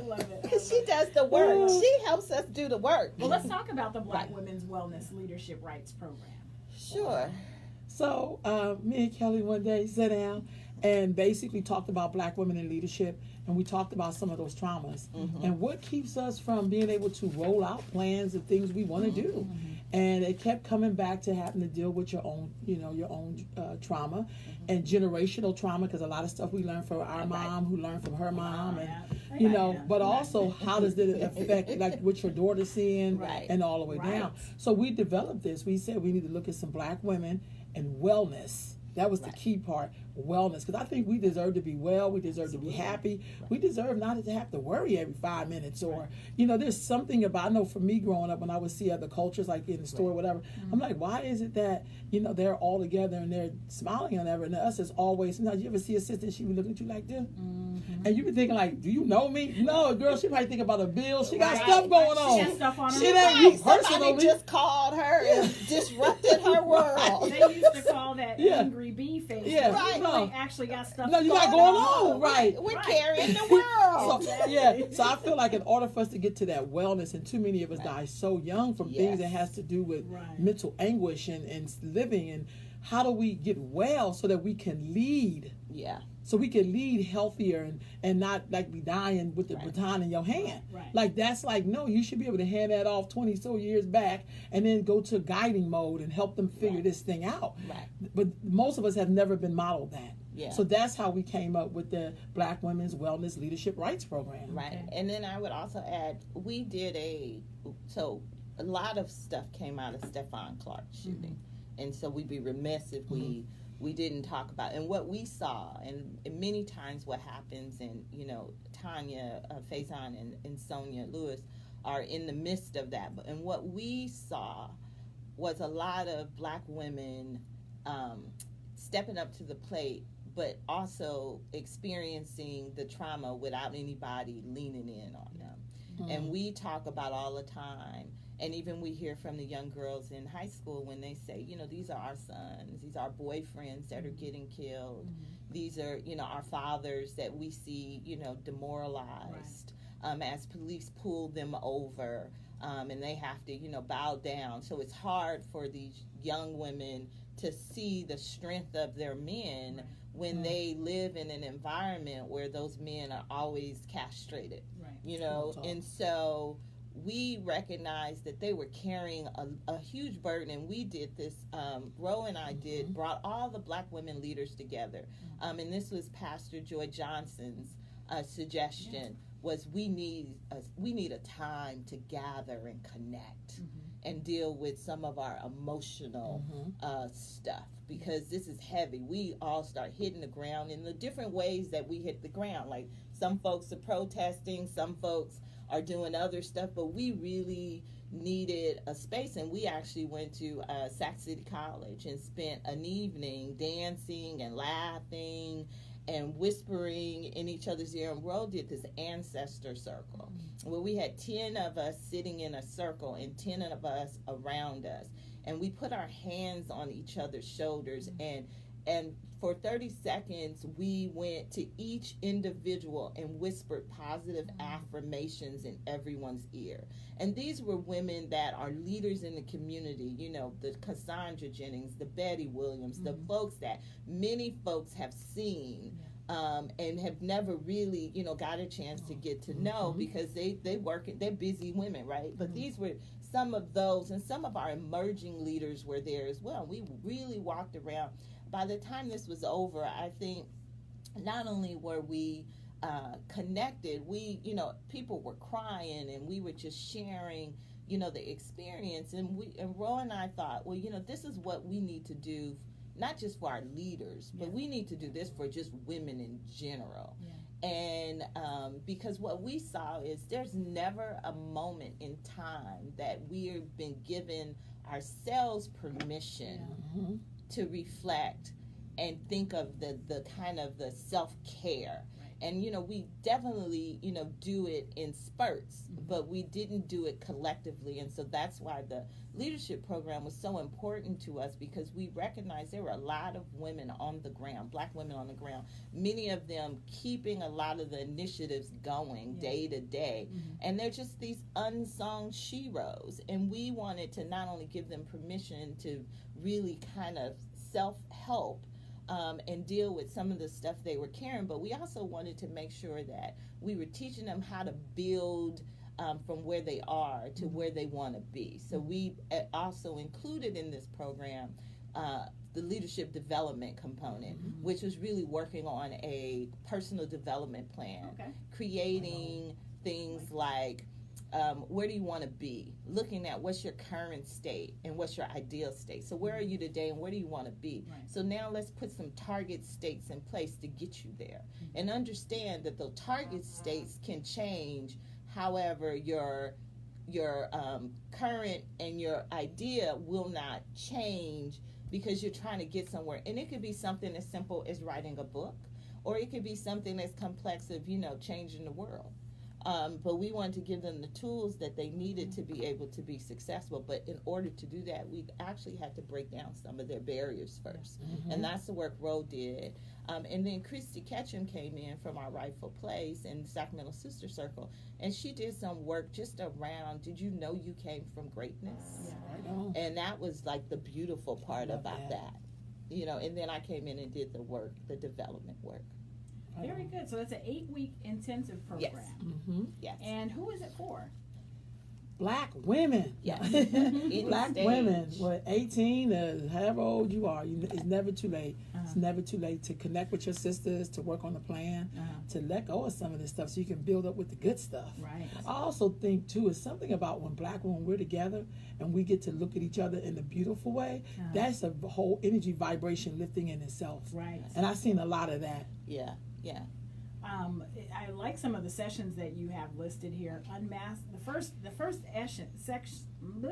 love it. Because she does the work. She helps us do the work. Well, let's talk about the Black Women's Wellness Leadership Rights Program. Sure. So me and Kellie one day sat down and basically talked about Black women in leadership, and we talked about some of those traumas and what keeps us from being able to roll out plans and things we want to do. And it kept coming back to having to deal with your own trauma and generational trauma, because a lot of stuff we learned from our mom, who learned from her mom, and but also how does it affect like what your daughter's seeing and all the way down. So we developed this. We said we need to look at some Black women and wellness. That was the key part, wellness, because I think we deserve to be well. We deserve to be happy. We deserve not to have to worry every 5 minutes or, there's something about, I know for me growing up when I would see other cultures like in the store or whatever, I'm like, why is it that, they're all together and they're smiling and everything, and us is always, sometimes you ever see a sister and she be looking at you like this? And you be thinking like, do you know me? No, girl, she probably think about a bill. She got stuff going on. She got stuff on her. Shit ain't you personally. Somebody just called her and disrupted her world. They used to call that angry bee face. Yeah. Right. They actually got stuff you got going on. Right. We're carrying the world. So I feel like in order for us to get to that wellness, and too many of us die so young from things that has to do with mental anguish and living, and how do we get well so that we can lead? Yeah. So we can lead healthier and not like be dying with the baton in your hand. Like that's like, no, you should be able to hand that off 20 so years back and then go to guiding mode and help them figure this thing out. But most of us have never been modeled that. So that's how we came up with the Black Women's Wellness Leadership Rights Program. And then I would also add, we did a lot of stuff came out of Stephon Clark's shooting. And so we'd be remiss if we didn't talk about, and what we saw, and many times what happens, and Tanya Faison and Sonia Lewis are in the midst of that. And what we saw was a lot of Black women stepping up to the plate, but also experiencing the trauma without anybody leaning in on them. And we talk about all the time, and even we hear from the young girls in high school when they say, these are our sons, these are our boyfriends that are getting killed. These are, our fathers that we see, demoralized as police pull them over, and they have to, bow down. So it's hard for these young women to see the strength of their men when they live in an environment where those men are always castrated, and so we recognized that they were carrying a huge burden, and we did this. Ro and I brought all the Black women leaders together, and this was Pastor Joy Johnson's suggestion. Was we need a time to gather and connect and deal with some of our emotional stuff, because this is heavy. We all start hitting the ground in the different ways that we hit the ground. Like some folks are protesting, some folks are doing other stuff, but we really needed a space. And we actually went to Sac City College and spent an evening dancing and laughing and whispering in each other's ear. And Ro did this ancestor circle where we had 10 of us sitting in a circle and 10 of us around us, and we put our hands on each other's shoulders, and for 30 seconds, we went to each individual and whispered positive affirmations in everyone's ear. And these were women that are leaders in the community, you know, the Cassandra Jennings, the Betty Williams, the folks that many folks have seen and have never really, you know, got a chance to get to know because they work, they're busy women, right? But these were some of those, and some of our emerging leaders were there as well. We really walked around. By the time this was over, I think not only were we connected, we, you know, people were crying and we were just sharing, you know, the experience. And Ro and I thought, well, you know, this is what we need to do, not just for our leaders, but we need to do this for just women in general. Yeah. And because what we saw is there's never a moment in time that we've been given ourselves permission to reflect and think of the kind of the self-care. And, you know, we definitely, you know, do it in spurts, but we didn't do it collectively. And so that's why the leadership program was so important to us, because we recognized there were a lot of women on the ground, Black women on the ground, many of them keeping a lot of the initiatives going day to day. And they're just these unsung sheroes. And we wanted to not only give them permission to really kind of self-help, and deal with some of the stuff they were carrying, but we also wanted to make sure that we were teaching them how to build from where they are to where they want to be. So we also included in this program the leadership development component, which was really working on a personal development plan, creating things like where do you want to be? Looking at what's your current state and what's your ideal state. So where are you today and where do you want to be? So now let's put some target states in place to get you there. And understand that the target states can change. However, your current and your idea will not change because you're trying to get somewhere. And it could be something as simple as writing a book, or it could be something as complex of, you know, changing the world. But we wanted to give them the tools that they needed to be able to be successful. But in order to do that, we actually had to break down some of their barriers first. And that's the work Ro did. And then Christy Ketchum came in from our Rightful Place in Sacramento Sister Circle. And she did some work just around, did you know you came from greatness? And that was like the beautiful part about that. You know, and then I came in and did the work, the development work. Very good. So it's an 8-week intensive program. Yes. And who is it for? Black women. Yes. Black women, what, 18 to however old you are, it's never too late. It's never too late to connect with your sisters, to work on the plan, to let go of some of this stuff so you can build up with the good stuff. Right. I also think, too, it's something about when Black women, we're together and we get to look at each other in a beautiful way, that's a whole energy vibration lifting in itself. Right. And I've seen a lot of that. Yeah. I like some of the sessions that you have listed here. Unmask the first section.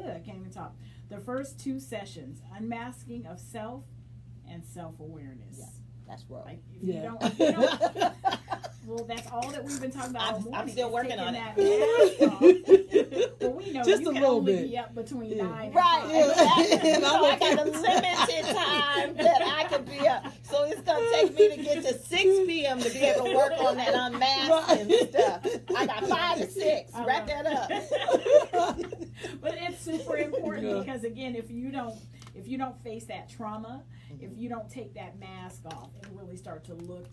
I can't even talk. The first 2 sessions: unmasking of self and self-awareness. Yeah, that's right. Like if you don't, well, that's all that we've been talking about all morning. I'm still working on that it. mask off. Well, we know Just you a can little only bit. be up between 9 and Right, 5. exactly. So I got a limited time that I could be up. So it's going to take me to get to 6 p.m. to be able to work on that unmasking stuff. I got 5 to 6. Wrap that up. But it's super important because, again, if you don't face that trauma, if you don't take that mask off and really start to look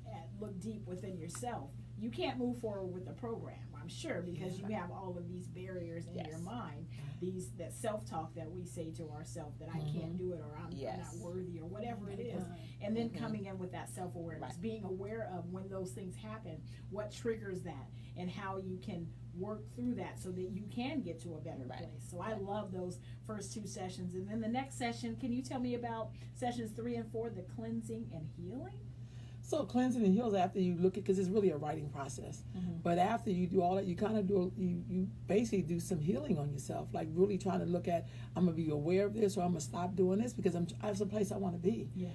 deep within yourself, you can't move forward with the program, I'm sure, because you have all of these barriers in your mind, that self-talk that we say to ourselves that I can't do it, or I'm not worthy, or whatever it is. And then coming in with that self-awareness, being aware of when those things happen, what triggers that, and how you can work through that so that you can get to a better place. So I love those first 2 sessions. And then the next session, can you tell me about sessions 3 and 4, the cleansing and healing? So cleansing and heals after you look at, because it's really a writing process. But after you do all that, you kind of do, you basically do some healing on yourself, like really trying to look at, I'm gonna be aware of this, or I'm gonna stop doing this because I have some place I want to be. Yeah.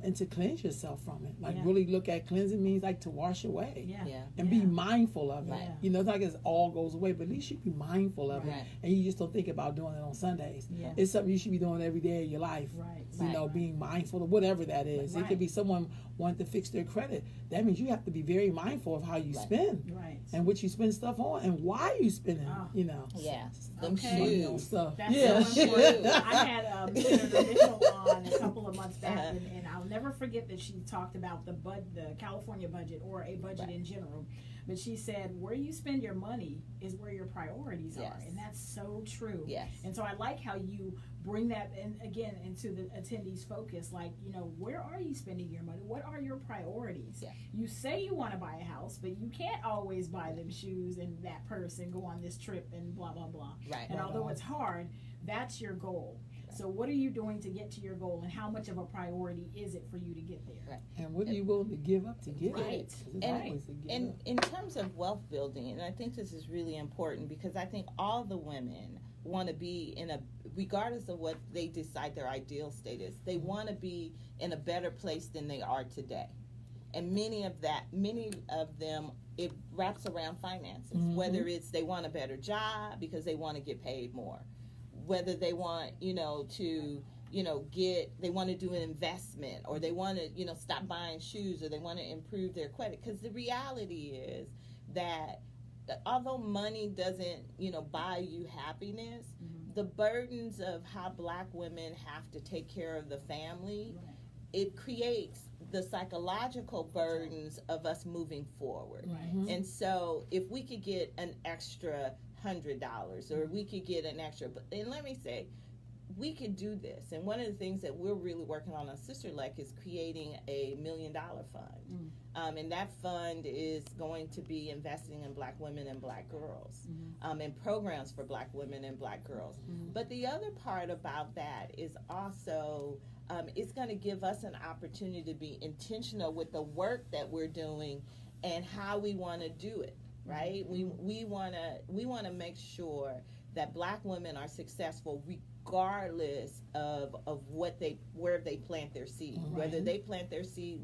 And to cleanse yourself from it, like Yeah. really look at cleansing means like to wash away. Yeah. Yeah. And Yeah. be mindful of it. Right. You know, it's not like it all goes away, but at least you be mindful of Right. it, and you just don't think about doing it on Sundays. Yeah. It's something you should be doing every day of your life. Right. You know, being mindful of whatever that is. It Right. could be someone wanting to fix their credit. That means you have to be very mindful of how you Right. spend Right. and what you spend stuff on and why you spending. Oh. You know, Yeah. Them Okay. money on shoes. stuff. That's Yeah. so important. I had Senator Mitchell on a couple of months back, Uh-huh. and I'll never forget that she talked about the California budget, or a budget Right. in general. But she said, where you spend your money is where your priorities Yes. are, and that's so true. Yes. And so I like how you bring that in again into the attendees' focus. Like, you know, where are you spending your money? What are your priorities? Yeah. You say you want to buy a house, but you can't always buy them shoes and that purse and go on this trip and blah blah blah. Right. And although it's hard, that's your goal. So what are you doing to get to your goal, and how much of a priority is it for you to get there? Right. And what are you willing to give up to get Right. it? 'Cause it's And- always a give And up. in terms of wealth building, and I think this is really important because I think all the women want to be in a, regardless of what they decide their ideal state is, they want to be in a better place than they are today. And many of them, it wraps around finances, whether it's they want a better job because they want to get paid more, whether they want, they want to do an investment, or they want to, stop buying shoes, or they want to improve their credit. Because the reality is that although money doesn't, buy you happiness, the burdens of how Black women have to take care of the family, it creates the psychological burdens of us moving forward. Right. And so if we could get an extra $100, or we could get an extra, and let me say, we could do this. And one of the things that we're really working on Sistallect is creating a $1 million fund. And that fund is going to be investing in Black women and Black girls, and programs for Black women and Black girls. But the other part about that is also, it's going to give us an opportunity to be intentional with the work that we're doing and how we want to do it. Right? We want to make sure that Black women are successful regardless of where they plant their seed. Right. Whether they plant their seed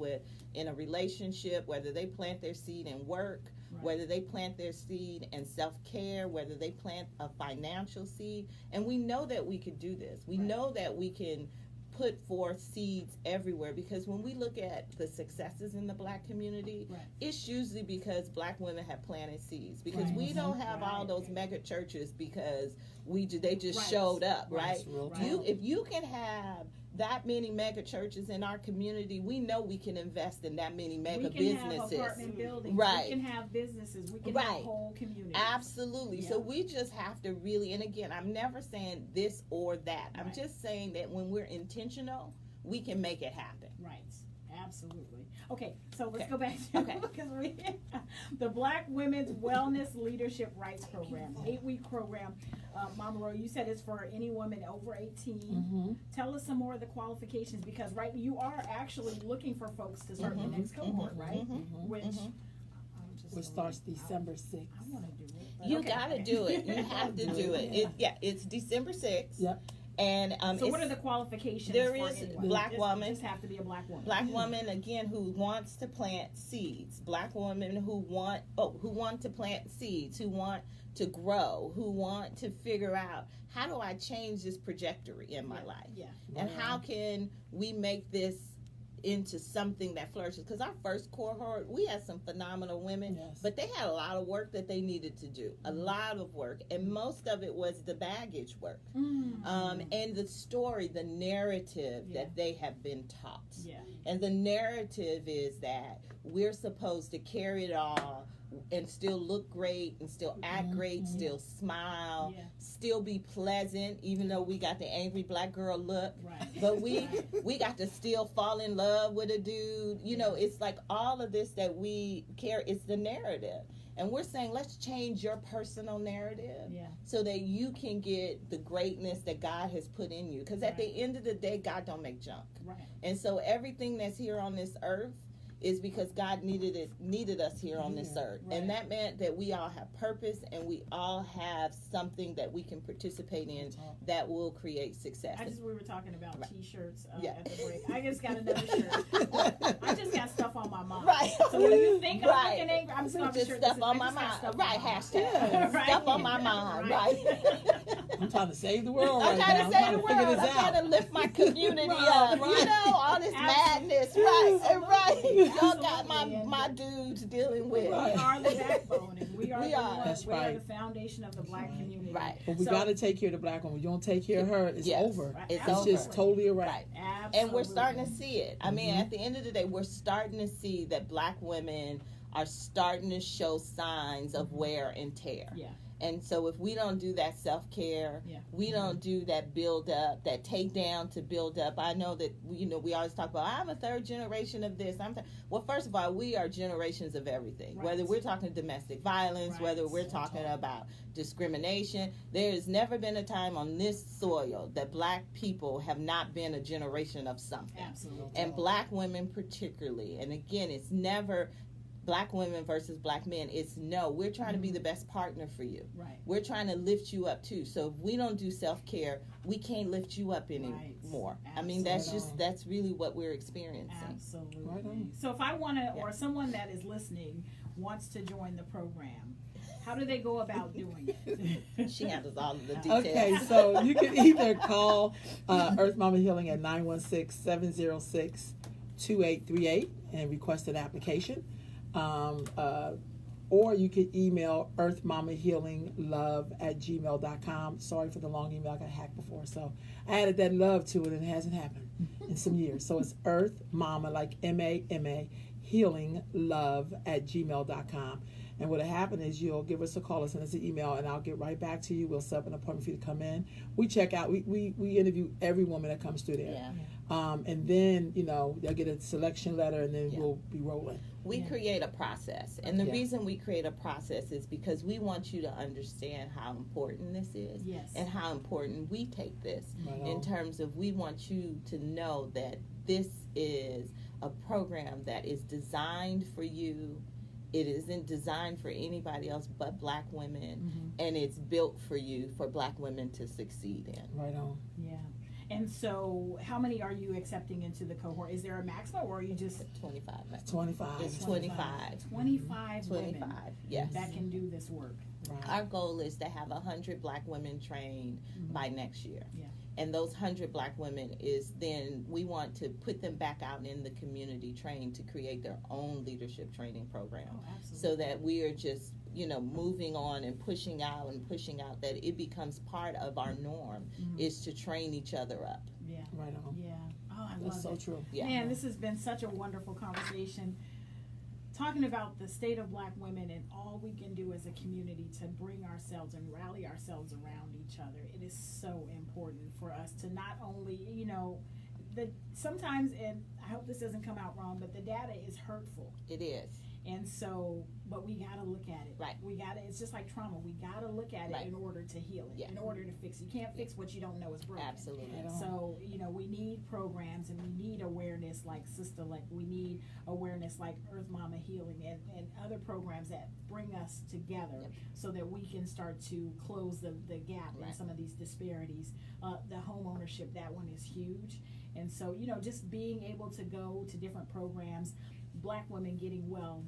in a relationship, whether they plant their seed in work, Right. whether they plant their seed in self-care, whether they plant a financial seed. And we know that we could do this. We Right. know that we can put forth seeds everywhere, because when we look at the successes in the Black community, Right. it's usually because Black women have planted seeds, because Right. we don't have all Right. those mega churches because they just Right. showed up, right? That's real Right. talk. If you can have that many mega churches in our community, we know we can invest in that many mega We can businesses. have apartment buildings. Right. We can have businesses. We can Right. have whole communities. Absolutely. So Yeah. we just have to really, and again, I'm never saying this or that. I'm Right. just saying that when we're intentional, we can make it happen. Right. Absolutely. Okay, so let's Okay. go back to Okay. because the Black Women's Wellness Leadership Rights Program, 8-week program. Mama Ro, you said it's for any woman over 18. Tell us some more of the qualifications, because you are actually looking for folks to start the next cohort, right? Which I'm just Which so starts like, December 6th. I want to do it. but You okay. gotta do it. You have to do it. It's December 6th. Yep. And So what are the qualifications? there for is anyone? Black woman. Just have to be a Black woman. Black woman, again, who wants to plant seeds. Black women who want to plant seeds, who want to grow, who want to figure out, how do I change this trajectory in my life? Yeah. And how can we make this into something that flourishes? Because our first cohort, we had some phenomenal women, Yes. but they had a lot of work that they needed to do, a lot of work, and most of it was the baggage work, and the story, the narrative Yeah. that they have been taught. Yeah. And the narrative is that we're supposed to carry it all and still look great and still act great, still smile, Yeah. still be pleasant, even though we got the angry Black girl look. Right. But we got to still fall in love with a dude. It's like all of this that we care. It's the narrative. And we're saying, let's change your personal narrative Yeah. so that you can get the greatness that God has put in you. Because at the end of the day, God don't make junk. Right. And so everything that's here on this earth is because God needed us here on this earth. Right. And that meant that we all have purpose and we all have something that we can participate in that will create success. We were talking about t-shirts Yeah. at the break. I just got another shirt. I just got stuff on my mind. Right. So when you think I'm Right. looking angry, I'm just going to Just shirt stuff that on says, my I just got mind. stuff on Right, my mind. hashtag. Yeah. Stuff on my mind. Right. I'm trying to save the world I'm right trying now. to save the I'm trying to world. figure this I'm out. trying to lift my community Right, up. right. You know, all this Absolutely. madness. Right. Absolutely. Y'all got Absolutely. my dudes dealing with. Right. We are the backbone, and we are We the are. ones. That's We are right. the foundation of the Black community. Right. But we So- got to take care of the black woman. You don't take care of her, it's Yes. over. Right. It's It's over. just totally a wrap. Right. Absolutely. And we're starting to see it. I mean, Mhm. at the end of the day, we're starting to see that black women are starting to show signs of wear and tear. Yeah. And so if we don't do that self-care, Yeah. we don't do that build up, that take down to build up. I know that, we always talk about, I'm a third generation of this. Well, first of all, we are generations of everything. Right. Whether we're talking domestic violence, Right. whether we're talking about discrimination, there has never been a time on this soil that black people have not been a generation of something. Absolutely. And black women particularly. And again, it's never black women versus black men. It's no, we're trying to be the best partner for you. Right. We're trying to lift you up too. So if we don't do self-care, we can't lift you up anymore. Right. I mean, that's really what we're experiencing. Absolutely. Right on. So if I want to, Yeah. or someone that is listening wants to join the program, how do they go about doing it? She handles all of the details. Okay, so you can either call Earth Mama Healing at 916-706-2838 and request an application. Or you can email earthmamahealinglove@gmail.com. Sorry for the long email, I got hacked before, so I added that love to it and it hasn't happened in some years. So it's Earth Mama, like MAMA, healinglove@gmail.com. And what'll happen is you'll give us a call or send us an email, and I'll get right back to you. We'll set up an appointment for you to come in. We check out. We interview every woman that comes through there. Yeah. And then, they'll get a selection letter, and then Yeah. we'll be rolling. We create a process. And the Yeah. reason we create a process is because we want you to understand how important this is. Yes. And how important we take this. Right In on. terms of, we want you to know that this is a program that is designed for you. It isn't designed for anybody else but black women, and it's built for you, for black women to succeed in. Right on. Yeah. And so, how many are you accepting into the cohort? Is there a maximum, or are you just 25. 25. It's 25. 25 women 25, yes. that can do this work? Right. Our goal is to have 100 black women trained by next year. Yeah. And those 100 black women is then we want to put them back out in the community trained to create their own leadership training program. Oh, absolutely. So that we are just, moving on and pushing out, that it becomes part of our norm is to train each other up. Yeah. Right on. Yeah. Oh, I That's love so it. true. Yeah. Man, this has been such a wonderful conversation. Talking about the state of black women and all we can do as a community to bring ourselves and rally ourselves around each other. It is so important for us to not only, sometimes, and I hope this doesn't come out wrong, but the data is hurtful. It is. And so, but we gotta look at it. Right. It's just like trauma. We gotta look at it Right. in order to heal it, Yeah. in order to fix it. You can't fix what you don't know is broken. Absolutely. Right on. So, we need programs and we need awareness like Sistallect. We need awareness like Earth Mama Healing and other programs that bring us together Yep. so that we can start to close the gap in Right. some of these disparities. The home ownership, that one is huge. And so, just being able to go to different programs, black women getting well.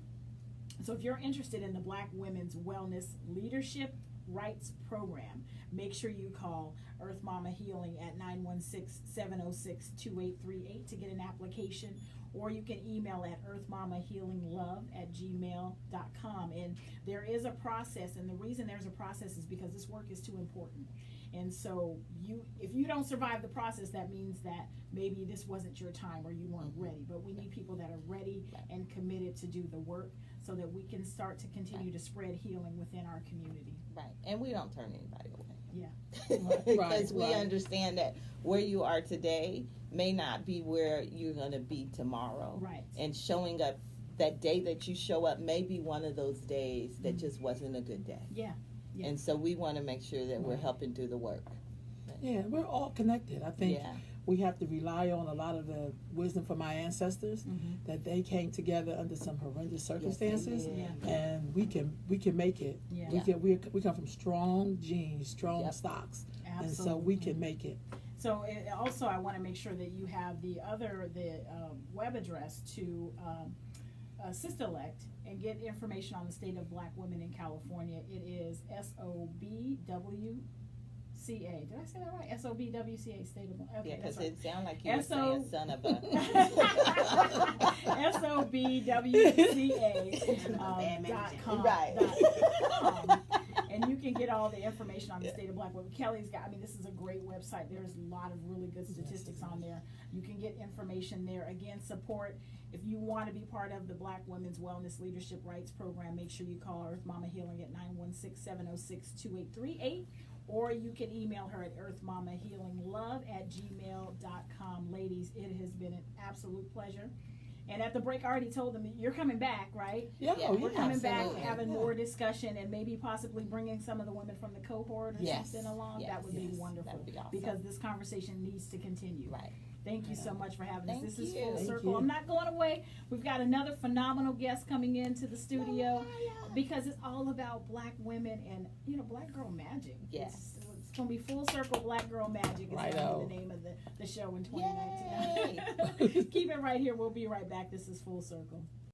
So if you're interested in the Black Women's Wellness Leadership Rights Program, make sure you call Earth Mama Healing at 916-706-2838 to get an application, or you can email at earthmamahealinglove@gmail.com. And there is a process, and the reason there's a process is because this work is too important. And so if you don't survive the process, that means that maybe this wasn't your time or you weren't ready. But we need people that are ready and committed to do the work so that we can start to continue to spread healing within our community. Right. And we don't turn anybody away. Yeah. Because we right. understand that where you are today may not be where you're going to be tomorrow. Right. And showing up, that day that you show up may be one of those days that just wasn't a good day. Yeah. And so we want to make sure that we're helping do the work. Yeah, we're all connected. I think Yeah. we have to rely on a lot of the wisdom from my ancestors, that they came together under some horrendous circumstances, did. and we can make it. Yeah. We come from strong genes, strong stocks, and so we can make it. So also, I want to make sure that you have the web address to Sistallect and get information on the state of Black women in California. It is SOBWCA. Did I say that right? SOBWCA, state of Black. Okay, Yeah, because that's right. it sounded like you were saying son of a. SOBWCA.com. Right. And you can get all the information on the state of Black women. Kellie's got, this is a great website. There's a lot of really good statistics on there. You can get information there. Again, support. If you want to be part of the Black Women's Wellness Leadership Rights Program, make sure you call Earth Mama Healing at 916-706-2838. Or you can email her at earthmamahealinglove@gmail.com. Ladies, it has been an absolute pleasure. And at the break, I already told them that you're coming back, right? Yeah, We're coming back, absolutely. having more discussion, and maybe possibly bringing some of the women from the cohort or something along. Yes. That would be wonderful. That would be awesome. Because this conversation needs to continue. Right. Thank you so much for having us. Thank This is you. Full Thank Circle. you. I'm not going away. We've got another phenomenal guest coming into the studio because it's all about Black women and, Black girl magic. Yes. It's going to be Full Circle Black Girl Magic is Righto. going to be the name of the show in 2019. Keep it right here. We'll be right back. This is Full Circle.